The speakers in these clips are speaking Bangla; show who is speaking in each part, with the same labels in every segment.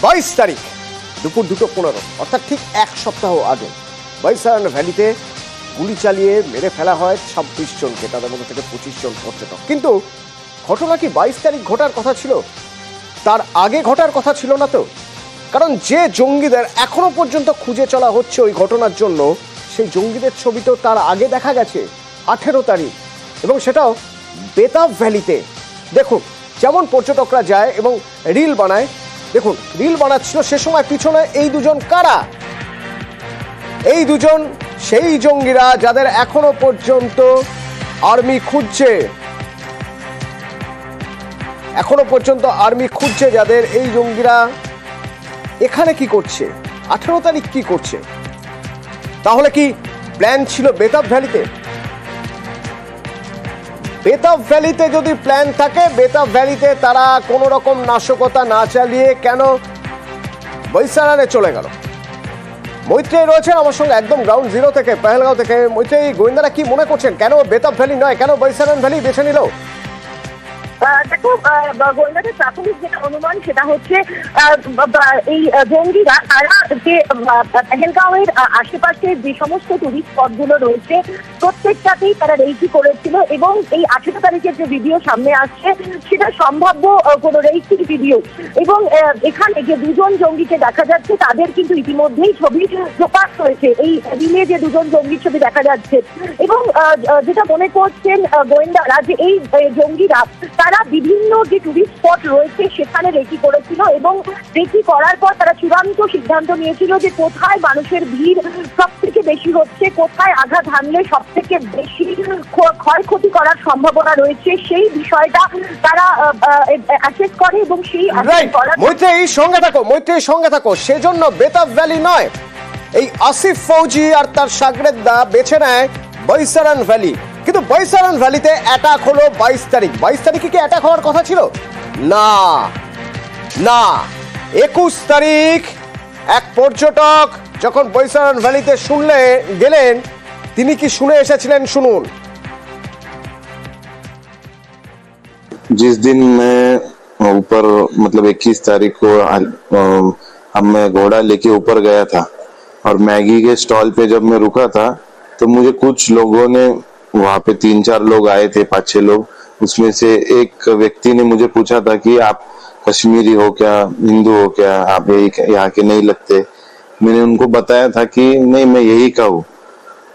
Speaker 1: 22 তারিখ দুপুর 2:15 অর্থাৎ ঠিক এক সপ্তাহ আগে বৈসারান ভ্যালিতে গুলি চালিয়ে মেরে ফেলা হয় 26 জনকে, তাদের মধ্যে থেকে 25 জন পর্যটক। কিন্তু ঘটনা কি 22 তারিখ ঘটার কথা ছিল? তার আগে ঘটার কথা ছিল না তো? কারণ যে জঙ্গিদের এখনো পর্যন্ত খুঁজে চলা হচ্ছে ওই ঘটনার জন্য, সেই জঙ্গিদের ছবি তো তার আগে দেখা গেছে 18 তারিখ, এবং সেটাও বেতাব ভ্যালিতে। দেখুন যেমন পর্যটকরা যায় এবং রিল বানায়, দেখুন রিল বানাচ্ছিল সে সময় পিছনে এই দুজন কারা? এই দুজন সেই জঙ্গিরা যাদের এখনো পর্যন্ত আর্মি খুঁজছে, এখনো পর্যন্ত আর্মি খুঁজছে যাদের। এই জঙ্গিরা এখানে কি করছে? 18 তারিখ কি করছে? তাহলে কি প্ল্যান ছিল বেতাব ভ্যালিতে? বেতাব ভ্যালিতে যদি প্ল্যান থাকে, বেতাব ভ্যালিতে তারা কোনো রকম নাশকতা না চালিয়ে কেন বৈসারানে চলে গেল? মৈত্রেয়ী রয়েছেন আমার সঙ্গে একদম গ্রাউন্ড জিরো থেকে, পেহেলগাঁও থেকে। মৈত্রেয়ী, গোয়েন্দারা কি মনে করছেন, কেন বেতাব ভ্যালি নয়, কেন বৈসারান ভ্যালি বেছে নিল?
Speaker 2: দেখো, গোয়েন্দাদের প্রাথমিক যেটা অনুমান সেটা হচ্ছে এই জঙ্গিরা তারা যে পেহেলগাঁওয়ের আশেপাশে যে সমস্ত টুরিস্ট স্পটগুলো রয়েছে প্রত্যেকটাতেই তারা রেকি করেছিল, এবং এই 18 তারিখের যে ভিডিও সামনে আসছে সেটা সম্ভাব্য কোনো রেকির ভিডিও। এবং এখানে যে দুজন জঙ্গিকে দেখা যাচ্ছে তাদের কিন্তু ইতিমধ্যেই ছবি প্রকাশ হয়েছে, এই রিলে যে দুজন জঙ্গির ছবি দেখা যাচ্ছে। এবং যেটা মনে করছেন গোয়েন্দারা যে এই জঙ্গিরা তারা বিভিন্ন যে টুরিস্ট স্পট রয়েছে সেখানে রেকি করেছিল, এবং রেকি করার পর তারা চূড়ান্ত সিদ্ধান্ত নিয়েছিল যে কোথায় মানুষের ভিড় সব থেকে বেশি হচ্ছে, কোথায় আঘাত হানলে সব থেকে বেশি ক্ষয়ক্ষতি করার সম্ভাবনা রয়েছে, সেই বিষয়টা তারা অ্যাসেস করে। এবং সেই
Speaker 1: মৈত্রেয়ীর সঙ্গে থাকো, সেজন্য বেতাব ভ্যালি নয়, এই আসিফ ফৌজি আর তার শাগরেদরা বেছে নেয় বৈসারান ভ্যালি। কিন্তু বৈসারান ভ্যালিতে অ্যাটাক হলো 22 তারিখ। 22 তারিখে কি অ্যাটাক হওয়ার কথা ছিল? না না, 21 তারিখ এক পর্যটক যখন বৈসারান ভ্যালিতে গেলেন, তিনি কি শুনে এসেছিলেন, শুনুন।
Speaker 3: जिस दिन मैं ऊपर मतलब 21 तारीख को अब मैं घोड़ा लेके ऊपर गया था और मैगी के स्टॉल पे जब मैं रुका था तो मुझे कुछ लोगों ने, वहां पे 3-4 लोग आए थे, 5-6 लोग, उसमें से एक व्यक्ति ने मुझे पूछा था कि आप कश्मीरी हो क्या, हिंदू हो क्या, आप यहाँ के नहीं लगते। मैंने उनको बताया था कि नहीं, मैं यही का हूँ।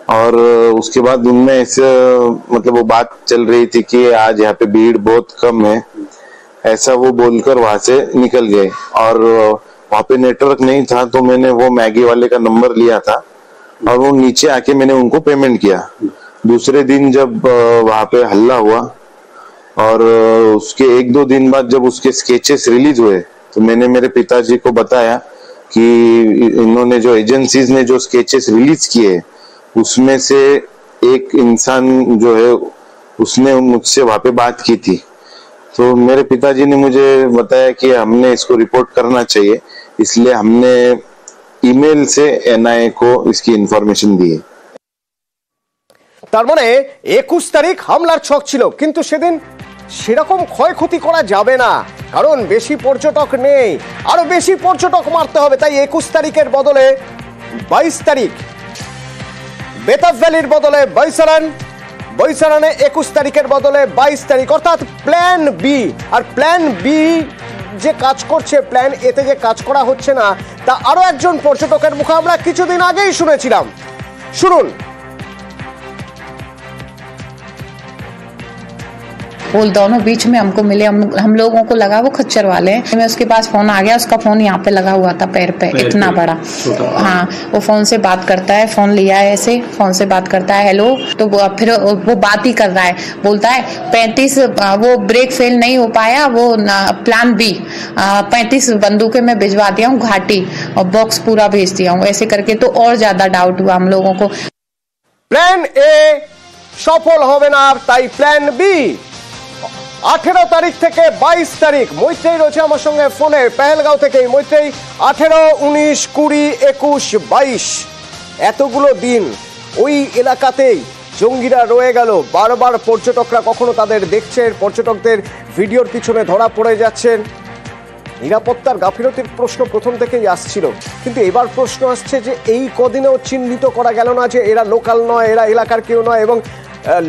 Speaker 3: और उसके बाद उनमें ऐसे मतलब वो बात चल रही थी कि आज यहाँ पे भीड़ बहुत कम है, ऐसा वो बोलकर वहां से निकल गए। और वहां पे नेटवर्क नहीं था, तो मैंने वो मैगी वाले का नंबर लिया था और वो नीचे आके मैंने उनको पेमेंट किया। दूसरे दिन जब वहां पे हल्ला हुआ और उसके 1-2 दिन बाद जब उसके स्केचेस रिलीज हुए तो मैंने मेरे पिताजी को बताया कि इन्होंने जो एजेंसीज ने जो स्केचेस रिलीज किए उसमें से एक इंसान जो है उसने मुझसे वहां पे बात की थी। तो मेरे पिताजी ने मुझे बताया कि हमने इसको रिपोर्ट करना चाहिए, इसलिए हमने ईमेल से एनआईए को इसकी इनफरमेशन दी है।
Speaker 1: তার মানে 21 তারিখ হামলার ছক ছিল, কিন্তু সেদিন সেরকম ক্ষয়ক্ষতি করা যাবে না, কারণ বেশি পর্যটক নেই, আরো বেশি পর্যটক মারতে হবে। তাই 21 তারিখের বদলে 22 তারিখ, বেতাব ভ্যালির বদলে বৈসারানে 21 তারিখের বদলে 22 তারিখ, অর্থাৎ প্ল্যান বি। আর প্ল্যান বি যে কাজ করছে, প্ল্যান এতে যে কাজ করা হচ্ছে না, তা আরো একজন পর্যটকের মুখে আমরা কিছুদিন আগেই শুনেছিলাম, শুনুন।
Speaker 4: वो दोनों बीच में हमको मिले, हम लोगों को लगा वो खच्चर वाले हैं। मैं उसके पास फोन आ गया, उसका फोन यहाँ पे लगा हुआ था, पैर पे इतना बड़ा। हाँ, वो फोन से बात करता है, फोन लिया है ऐसे, फोन से बात करता है हेलो, तो फिर वो बात ही कर रहा है, बोलता है 35 वो ब्रेक फेल नहीं हो पाया, वो प्लान बी 35 बंदूकें मैं भिजवा दिया हूँ घाटी और बॉक्स पूरा भेज दिया हूँ, ऐसे करके। तो और ज्यादा डाउट हुआ हम लोगों को।
Speaker 1: প্ল্যান এ সফল হবে না, তাই প্ল্যান বি। 18 তারিখ থেকে 22 তারিখ। মৈত্রেয়ী রয়েছে আমার সঙ্গে ফোনে পেহেলগাঁও থেকে। মৈত্রেয়ী, 18, 19, 20, 21, 22 এতগুলো দিন ওই এলাকাতেই জঙ্গিরা রয়ে গেল। বারবার পর্যটকরা কখনো তাদের দেখছেন, পর্যটকদের ভিডিওর পিছনে ধরা পড়ে যাচ্ছেন। নিরাপত্তার গাফিলতির প্রশ্ন প্রথম থেকেই আসছিল, কিন্তু এবার প্রশ্ন আসছে যে এই কদিনেও চিহ্নিত করা গেল না যে এরা লোকাল নয়, এরা এলাকার কেউ নয়, এবং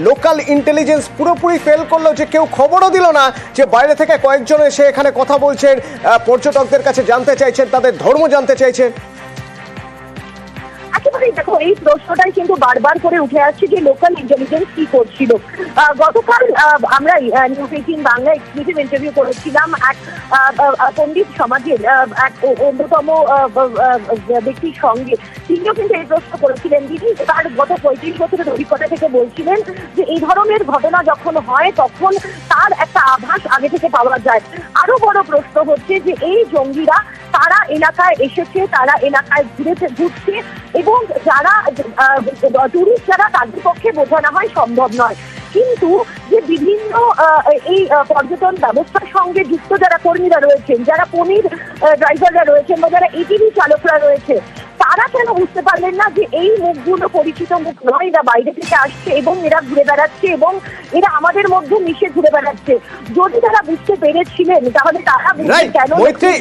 Speaker 1: লোকাল ইন্টেলিজেন্স পুরোপুরি ফেল করলো, যে কেউ খবরও দিল না যে বাইরে থেকে কয়েকজন এসে এখানে কথা বলছেন, পর্যটকদের কাছে জানতে চাইছেন, তাদের ধর্ম জানতে চাইছেন।
Speaker 2: একেবারেই দেখো, এই প্রশ্নটাই কিন্তু বারবার করে উঠে আসছে যে লোকাল ইন্টেলিজেন্স কি করছিল। গতকাল আমরা নিউজ 18 বাংলা এক্সক্লুসিভ ইন্টারভিউ করেছিলাম এক পণ্ডিত সমাজের এক অন্যতম ব্যক্তির সঙ্গে। তিনিও কিন্তু এই প্রশ্ন করেছিলেন। তিনি তার গত 35 বছরের অভিজ্ঞতা থেকে বলছিলেন যে এই ধরনের ঘটনা যখন হয় তখন তার একটা আভাস আগে থেকে পাওয়া যায়। আরো বড় প্রশ্ন হচ্ছে যে এই জঙ্গিরা তারা এলাকায় এসেছে, তারা এলাকায় ঘুরছে, এবং যারা টুরিস্ট যারা তাদের পক্ষে বোঝানো হয় সম্ভব নয়। কিন্তু যে বিভিন্ন এই পর্যটন ব্যবস্থার সঙ্গে যুক্ত যারা কর্মীরা রয়েছেন, যারা পনির ড্রাইভাররা রয়েছেন বা যারা এটিভি চালকরা রয়েছে, তারা কেন বুঝতে পারলেন না যে এই মুখগুলো পরিচিত মুখ নয়, এরা বাইরে থেকে আসছে এবং এরা ঘুরে বেড়াচ্ছে এবং এরা আমাদের মধ্যে মিশে ঘুরে বেড়াচ্ছে। যদি তারা বুঝতে পেরেছিলেন তাহলে তারা কেন?
Speaker 1: মৈত্রী,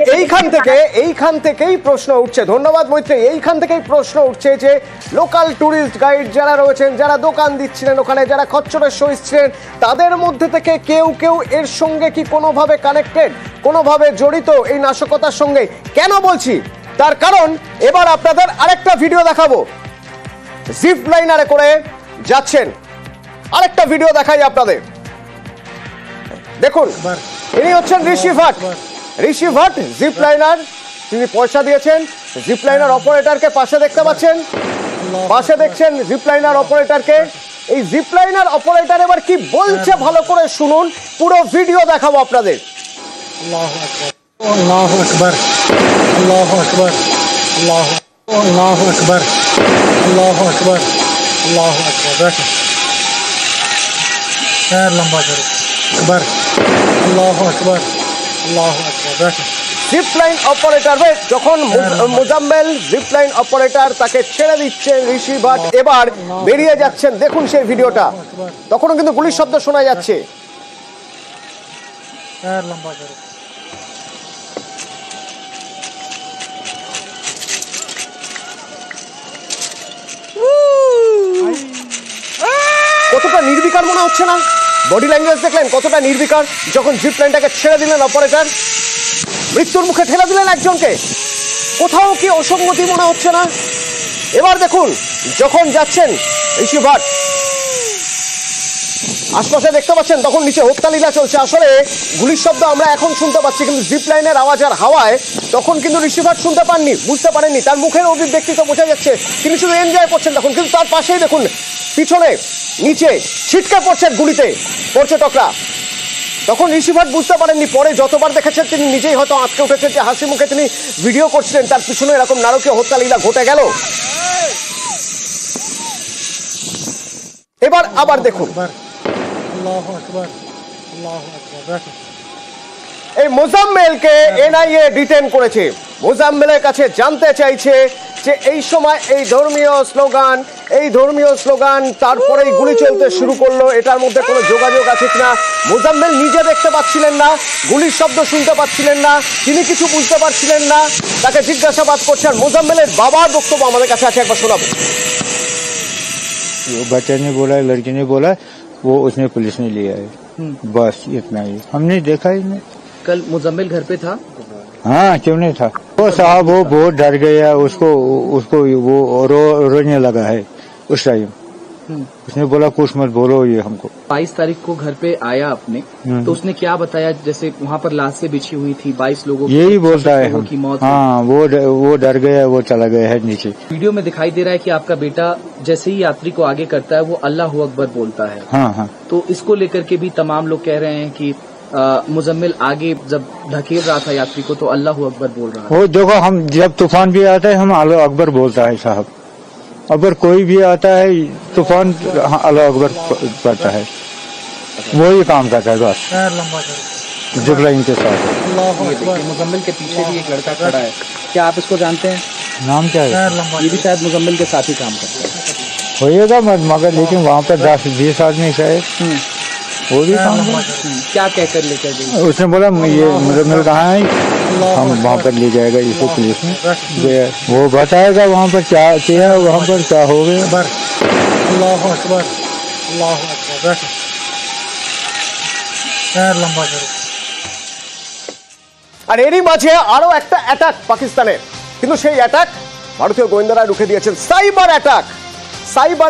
Speaker 1: এইখান থেকেই প্রশ্ন উঠছে। ধন্যবাদ মৈত্রী। এইখান থেকেই প্রশ্ন উঠছে যে লোকাল ট্যুরিস্ট গাইড যারা রয়েছেন, যারা দোকান দিচ্ছিলেন ওখানে, যারা খচ্চরের সহিত ছিলেন, তাদের মধ্যে থেকে কেউ কেউ এর সঙ্গে কি কোনোভাবে কানেক্টেড, কোনোভাবে জড়িত এই নাশকতার সঙ্গে? কেন বলছি তার কারণ এবার আপনাদের আরেকটা ভিডিও দেখাবো। জিপ লাইনারে করে যাচ্ছেন, আরেকটা ভিডিও দেখাই আপনাদের। দেখুন, ইনি হচ্ছেন ঋষি ভাট। ঋষি ভাট জিপ লাইনার, তিনি পয়সা দিয়েছেন। জিপ লাইনার অপারেটরকে পাশে দেখতে পাচ্ছেন, পাশে দেখছেন জিপ লাইনার অপারেটরকে। এই জিপ লাইনার অপারেটর এবার কি বলছে ভালো করে শুনুন, পুরো ভিডিও দেখাবো আপনাদের।
Speaker 5: अल्लाह अकबर, अल्लाह अकबर, अल्लाह अकबर, अल्लाह अकबर, अल्लाह अकबर। बैठो, पैर लंबा करो। अकबर, अल्लाह अकबर, अल्लाह अकबर। बैठो।
Speaker 1: জিপ লাইন অপারেটর যখন মোজাম্মেল জিপ লাইন অপারেটর তাকে ছেড়ে দিচ্ছেন, ঋষি ভাট এবার বেরিয়ে যাচ্ছেন। দেখুন সেই ভিডিওটা, তখনও কিন্তু গুলির শব্দ শোনা যাচ্ছে।
Speaker 5: पैर लंबा करो।
Speaker 1: কতটা নির্বিকার মনে হচ্ছে না? বডি ল্যাঙ্গুয়েজ দেখলেন কতটা নির্বিকার? যখন জিপ লাইনটাকে ছেড়ে দিলেন অপারেটর, মৃত্যুর মুখে ঠেলে দিলেন একজনকে, কোথাও কি অসঙ্গতি মনে হচ্ছে না? এবার দেখুন যখন যাচ্ছেন ঋষি ভাট, আশপাশে দেখতে পাচ্ছেন তখন নিচে হত্যালীলা চলছে। আসলে গুলির শব্দ আমরা এখন শুনতে পাচ্ছি, কিন্তু জিপ লাইনের আওয়াজ আর হাওয়ায় তখন কিন্তু ঋষি ভাট শুনতে পাননি, বুঝতে পারেননি। তার মুখের অভিব্যক্তিতে বোঝা যাচ্ছে তিনি শুধু এনজয় করছেন তখন। কিন্তু তার পাশেই দেখুন পিছনে নিচে ছিটকে পড়ছেন গুলিতে পর্যটকরা। তখন ঋষি ভাট বুঝতে পারেননি। পরে যতবার দেখেছেন তিনি নিজেই হয়তো আটকে উঠেছেন যে হাসি মুখে তিনি ভিডিও করছিলেন, তার পিছনে এরকম নারকীয় হত্যালীলা ঘটে গেল। এবার আবার দেখুন এই মোজাম্মেলকে এনআইএ ডিটেন করেছে। মোজাম্মেলের কাছে জানতে চাইছে যে এই সময় এই ধর্মীয় স্লোগান তারপরেই গুলি চলতে শুরু করলো, এটার মধ্যে কোনো যোগাযোগ আছে কিনা। মোজাম্মেল নিজে দেখতে পাচ্ছিলেন না, গুলির শব্দ শুনতে পাচ্ছিলেন না, তিনি কিছু বুঝতে পারছিলেন না। তাকে জিজ্ঞাসাবাদ করছেন। মোজাম্মেলের বাবার বক্তব্য আমাদের কাছে আছে, একবার শোনাবো।
Speaker 6: बच्चे ने बोला, लड़की ने बोला, वो उसने पुलिस ने लिया है, बस इतना ही। हमने देखा ही नहीं।
Speaker 7: कल मुजम्मिल घर पे था?
Speaker 6: हाँ, क्यों नहीं था? वो साहब वो बहुत डर गया, उसको वो रोने लगा है उस टाइम। उसने बोला कुछ मत बोलो ये हमको।
Speaker 7: 22 तारीख को घर पे आया आपने, तो उसने क्या बताया? जैसे वहाँ पर लाशें बिछी हुई थी, 22 लोगों
Speaker 6: यही बोलता है
Speaker 7: की मौत।
Speaker 6: हाँ, वो डर गया, वो चला गया है नीचे।
Speaker 7: वीडियो में दिखाई दे रहा है कि आपका बेटा जैसे ही यात्री को आगे करता है वो अल्लाह अकबर बोलता है।
Speaker 6: हाँ हाँ।
Speaker 7: तो इसको लेकर के भी तमाम लोग कह रहे हैं कि मुजम्मिल आगे जब ढकेल रहा था यात्री को तो अल्लाह अकबर बोल रहा है।
Speaker 6: वो देखो, हम जब तूफान भी आता है हम अल्लाह अकबर बोलता है साहब। अगर कोई भी आता है तूफान अल्लाह अकबर करता है, वही काम करता है बस। जिप लाइन के साथ
Speaker 7: मुजम्मिल के पीछे भी एक लड़का खड़ा है, क्या आप इसको जानते हैं?
Speaker 6: नाम क्या है?
Speaker 7: ये भी शायद मुजम्मिल के साथ ही काम करता है।
Speaker 6: होएगा मगर लेकिन वहाँ पर 10-20 आदमी शायद वो भी काम
Speaker 7: क्या कहकर लेकर गई?
Speaker 6: उसने बोला ये मुजम्मिल कहाँ है, हम वहाँ पर ले जाएगा इसको पुलिस में, वो बताएगा वहाँ पर क्या किया, वहाँ पर क्या हो गया।
Speaker 5: अल्लाह अकबर, अल्लाह अकबर। बैठो, पैर लंबा करो।
Speaker 1: আর এরই মাঝে আরো একটা অ্যাটাক পাকিস্তানে, কিন্তু সেই অ্যাটাক ভারতীয় গোয়েন্দারা রুখে দিয়েছেন। সাইবার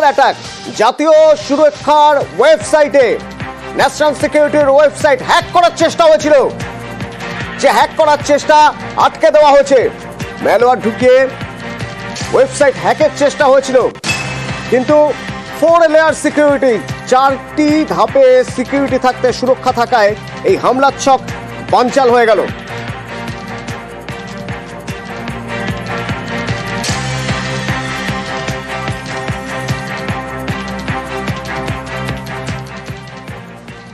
Speaker 1: অ্যাটাক জাতীয় সুরক্ষার ওয়েবসাইটে, ন্যাশনাল সিকিউরিটির ওয়েবসাইট হ্যাক করার চেষ্টা হয়েছিল, যে হ্যাক করার চেষ্টা আটকে দেওয়া হয়েছে। ম্যালওয়্যার ঢুকিয়ে ওয়েবসাইট হ্যাকের চেষ্টা হয়েছিল, কিন্তু 4 লেয়ার সিকিউরিটি, 4টি ধাপে সিকিউরিটি থাকতে, সুরক্ষা থাকায় এই হামলার ছক বানচাল হয়ে গেল।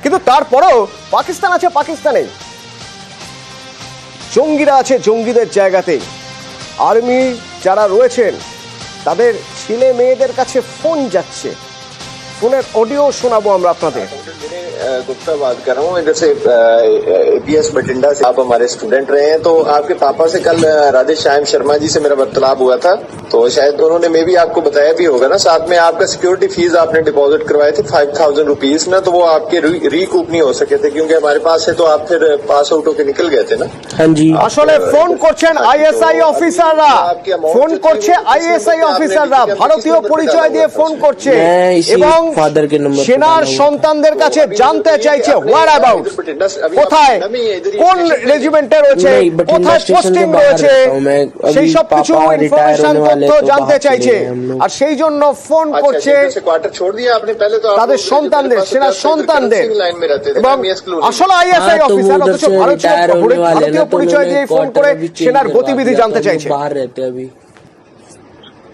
Speaker 1: কিন্তু তারপরেও পাকিস্তান আছে পাকিস্তানে, জঙ্গিরা আছে জঙ্গিদের জায়গাতে। আর্মি যারা রয়েছেন তাদের ছেলে মেয়েদের কাছে ফোন যাচ্ছে, ফোনের অডিও শোনাবো আমরা আপনাদের।
Speaker 8: गुप्ता बात कर रहा हूँ, जैसे APS बठिंडा से आप हमारे स्टूडेंट रहे हैं, तो आपके पापा से कल राधे श्याम शर्मा जी से मेरा वार्तालाप हुआ था, तो शायद उन्होंने मे भी आपको बताया भी होगा ना, साथ में आपका सिक्योरिटी फीस आपने डिपॉजिट करवाए थे 5000 रुपीज ना, तो वो आपके रिकूप नहीं हो सके थे, क्योंकि हमारे पास से तो आप फिर पास आउट होकर निकल गए थे ना।
Speaker 1: हाँ जी, আসলে ফোন করছেন আইএসআই অফিসাররা, ফোন করছে আইএসআই অফিসাররা, ভারতীয় পরিচয় দিয়ে ফোন করছে এবং সেনার সন্তানদের কাছে জানতে চাইছে হোয়ার অ্যাবাউট, কোথায় কোন রেজিমেন্টে রয়েছে, কোথায় পোস্টিং রয়েছে, সেই সব কিছু ইনফরমেশন তথ্য জানতে চাইছে। আর সেই জন্য ফোন করছে তাদের সন্তানদের, সেনার সন্তানদের। এবং আসলে আইএসআই অফিসার, অথচ ভারতীয় পরিচয় দিয়ে ফোন করে সেনার গতিবিধি জানতে চাইছে।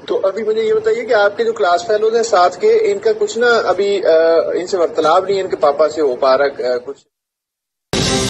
Speaker 8: तो अभी मुझे ये बताइए कि आपके जो क्लास फेलोज हैं साथ के, इनका कुछ ना अभी इनसे वार्तालाप नहीं है, इनके पापा से हो पा रहा कुछ?